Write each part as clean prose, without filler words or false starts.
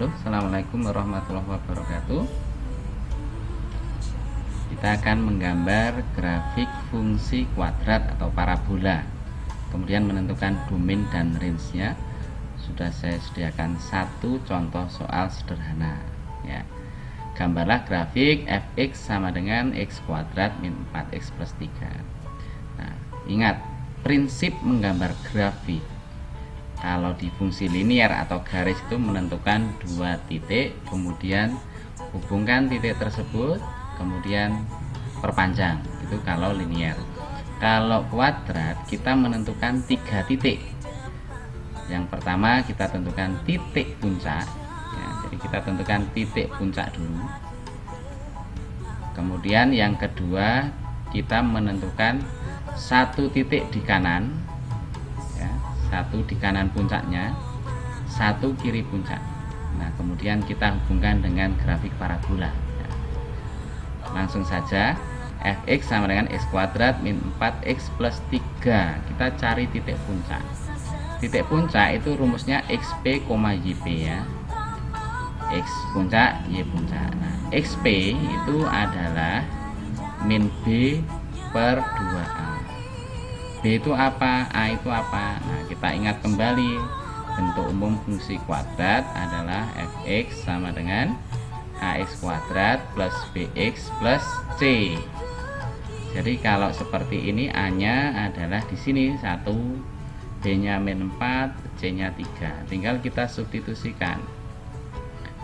Halo, assalamualaikum warahmatullahi wabarakatuh. Kita akan menggambar grafik fungsi kuadrat atau parabola, kemudian menentukan domain dan range-nya. Sudah saya sediakan satu contoh soal sederhana ya. Gambarlah grafik fx sama dengan x kuadrat min 4x plus 3. Nah, ingat prinsip menggambar grafik. Kalau di fungsi linear atau garis itu menentukan dua titik, kemudian hubungkan titik tersebut, kemudian perpanjang. Itu kalau linear. Kalau kuadrat kita menentukan tiga titik. Yang pertama kita tentukan titik puncak ya, jadi kita tentukan titik puncak dulu. Kemudian yang kedua kita menentukan satu titik di kanan, satu di kanan puncaknya, satu kiri puncak. Nah, kemudian kita hubungkan dengan grafik parabola ya. Langsung saja, fx sama dengan x kuadrat min 4x plus 3. Kita cari titik puncak. Titik puncak itu rumusnya xp, yp ya. X puncak, y puncak. Nah, xp itu adalah min b per 2a. B itu apa? A itu apa? Nah, kita ingat kembali bentuk umum fungsi kuadrat adalah fx sama dengan ax kuadrat plus bx plus c. Jadi kalau seperti ini A-nya adalah di sini 1, B-nya min 4, C-nya 3. Tinggal kita substitusikan.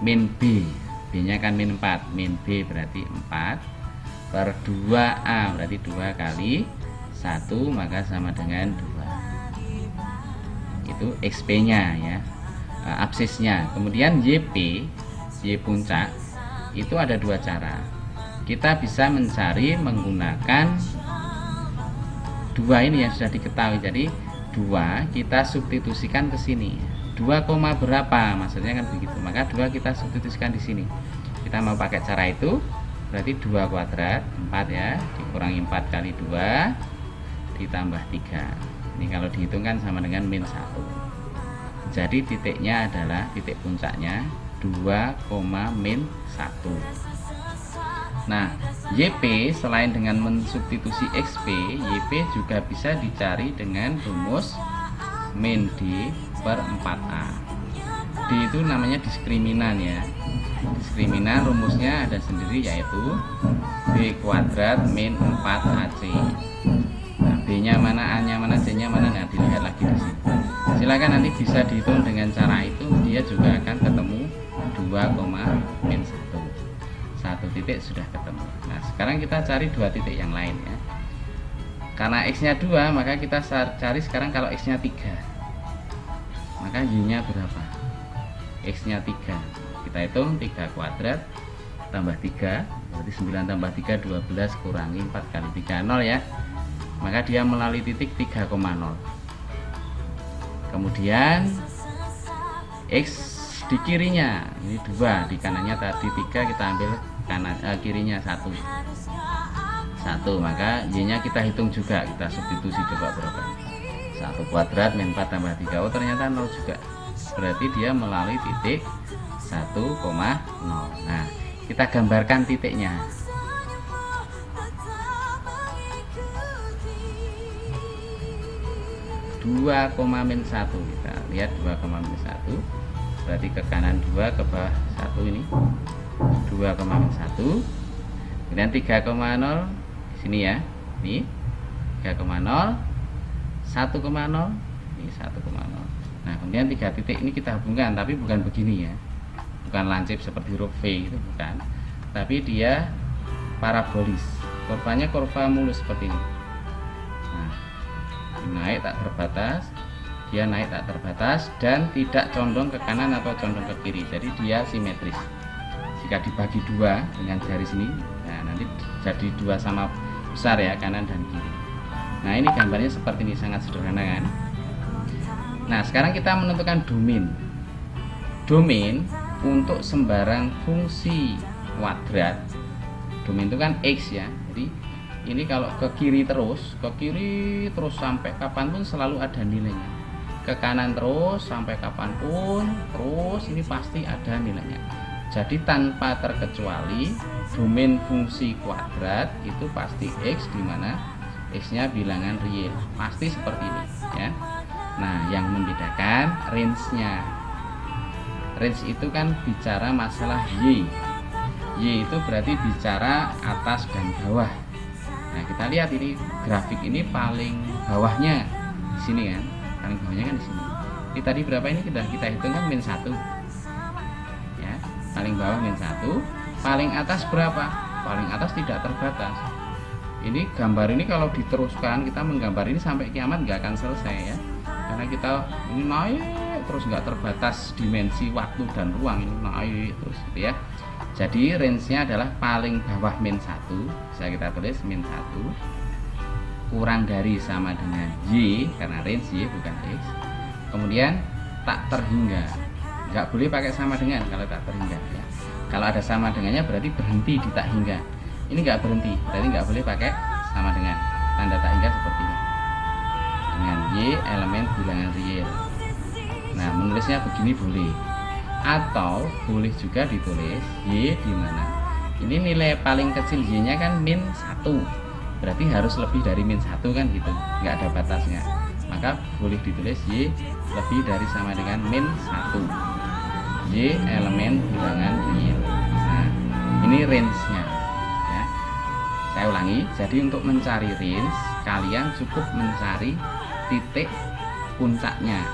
Min B, B-nya kan min 4, min B berarti 4 per 2A berarti 2 kali 1 maka sama dengan 2. Itu XP nya ya, absisnya. Kemudian YP, Y puncak, itu ada dua cara. Kita bisa mencari menggunakan dua ini yang sudah diketahui. Jadi 2 kita substitusikan ke sini. 2, berapa? Maksudnya kan begitu. Maka 2 kita substitusikan di sini. Kita mau pakai cara itu, berarti 2 kuadrat 4 ya, dikurangi 4 kali 2 ditambah 3. Ini kalau dihitungkan sama dengan min 1. Jadi titiknya adalah titik puncaknya 2, min 1. Nah, YP selain dengan mensubstitusi XP, YP juga bisa dicari dengan rumus min D per 4A. D itu namanya diskriminan ya. Diskriminan rumusnya ada sendiri, yaitu B kuadrat min 4AC. B-nya mana, A-nya mana, C-nya mana, nah dilihat lagi di sini. Silakan nanti bisa dihitung dengan cara itu, dia juga akan ketemu 2, min 1. Satu titik sudah ketemu. Nah, sekarang kita cari dua titik yang lain ya. Karena X-nya 2, maka kita cari sekarang kalau X-nya 3. Maka Y-nya berapa? X-nya 3. Kita hitung 3 kuadrat tambah 3, berarti 9 tambah 3, 12 kurangi 4 kali 3, 0 ya. Maka dia melalui titik 3,0. Kemudian X di kirinya ini 2, di kanannya tadi 3, kita ambil kanan kirinya 1, maka Y nya kita hitung juga, kita substitusi coba berapa. 1 kuadrat min 4 tambah 3, oh ternyata 0 juga, berarti dia melalui titik 1,0. Nah, kita gambarkan titiknya. 2, min 1, kita lihat 2, min 1 berarti ke kanan 2, ke bawah 1, ini 2, min 1. Kemudian 3,0 di sini ya, ini 3,0, 1,0, ini 1,0. Nah, kemudian 3 titik ini kita hubungkan, tapi bukan begini ya, bukan lancip seperti huruf V itu, bukan, tapi dia parabolis, kurvanya kurva mulus seperti ini. Naik tak terbatas, dia naik tak terbatas dan tidak condong ke kanan atau condong ke kiri, jadi dia simetris. Jika dibagi 2 dengan garis ini, nah nanti jadi 2 sama besar ya, kanan dan kiri. Nah, ini gambarnya seperti ini, sangat sederhana kan. Nah, sekarang kita menentukan domain. Domain untuk sembarang fungsi kuadrat, domain itu kan X ya, jadi ini kalau ke kiri terus sampai kapanpun selalu ada nilainya. ke kanan terus sampai kapanpun, terus ini pasti ada nilainya. Jadi tanpa terkecuali domain fungsi kuadrat itu pasti X, di mana X-nya bilangan real, pasti seperti ini ya. Nah, yang membedakan range-nya. Range itu kan bicara masalah Y. Y itu berarti bicara atas dan bawah. Nah, kita lihat ini grafik ini paling bawahnya di sini kan. Paling bawahnya kan di sini. Ini tadi berapa ini kita hitung kan min 1. Ya, paling bawah min 1, paling atas berapa? Paling atas tidak terbatas. Ini gambar ini kalau diteruskan, kita menggambar ini sampai kiamat nggak akan selesai ya. Karena kita ini naik terus nggak terbatas dimensi waktu dan ruang, ini naik terus gitu ya. Jadi range-nya adalah paling bawah min 1, bisa kita tulis min 1 kurang dari sama dengan Y, karena range Y bukan X. Kemudian tak terhingga, nggak boleh pakai sama dengan kalau tak terhingga ya. Kalau ada sama dengannya berarti berhenti di tak hingga. Ini nggak berhenti, berarti nggak boleh pakai sama dengan. Tanda tak hingga seperti ini, dengan Y elemen bilangan real. Nah, menulisnya begini boleh, atau boleh juga ditulis Y di mana ini nilai paling kecil Y nya kan min 1, berarti harus lebih dari min 1 kan gitu, nggak ada batasnya. Maka boleh ditulis Y lebih dari sama dengan min 1, Y elemen bilangan real. Nah, ini range nya ya. Saya ulangi, jadi untuk mencari range kalian cukup mencari titik puncaknya,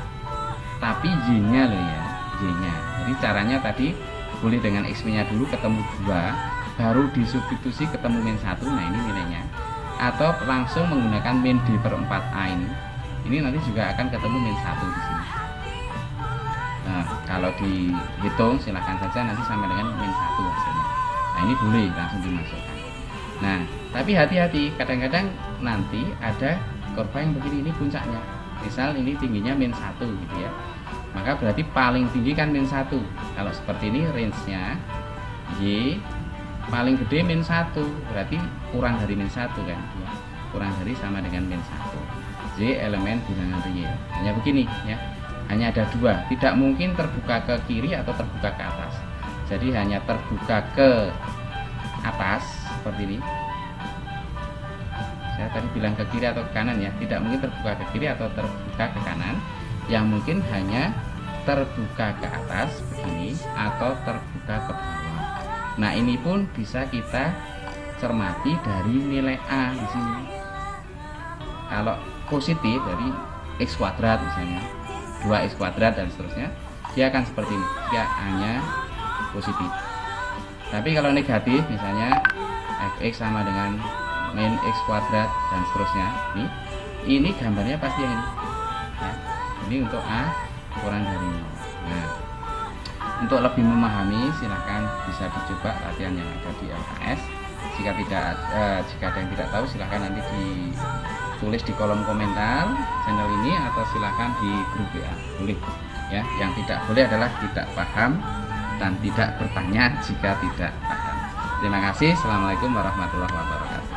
tapi Y nya loh ya, Y nya. Jadi caranya tadi boleh dengan X nya dulu ketemu 2, baru disubstitusi ketemu min 1, nah ini nilainya. Atau langsung menggunakan min D/4A ini nanti juga akan ketemu min 1 di sini. Nah, kalau dihitung silahkan saja nanti sama dengan min 1 hasilnya. Nah, ini boleh langsung dimasukkan. Nah, tapi hati-hati, kadang-kadang nanti ada kurva yang begini, ini puncaknya. Misal ini tingginya min 1 gitu ya. Maka berarti paling tinggi kan min 1. Kalau seperti ini range-nya Y paling gede min 1, berarti kurang dari min 1 kan ya. Kurang dari sama dengan min 1. Y elemen bilangan real. Hanya begini ya. Hanya ada 2, tidak mungkin terbuka ke kiri atau terbuka ke atas. Jadi hanya terbuka ke atas seperti ini. Saya tadi bilang ke kiri atau ke kanan ya, tidak mungkin terbuka ke kiri atau terbuka ke kanan. Yang mungkin hanya terbuka ke atas begini atau terbuka ke bawah. Nah, ini pun bisa kita cermati dari nilai A di sini. Kalau positif dari X kuadrat misalnya 2X kuadrat dan seterusnya, dia akan seperti ini, dia hanya positif. Tapi kalau negatif misalnya fx sama dengan min X kuadrat dan seterusnya, ini gambarnya pasti yang ini ya. Ini untuk A kurang dari 0. Nah, untuk lebih memahami silahkan bisa dicoba latihan yang ada di LKS. Jika ada yang tidak tahu silahkan nanti ditulis di kolom komentar channel ini atau silahkan di grup WA, boleh ya. Yang tidak boleh adalah tidak paham dan tidak bertanya jika tidak paham. Terima kasih. Assalamualaikum warahmatullahi wabarakatuh.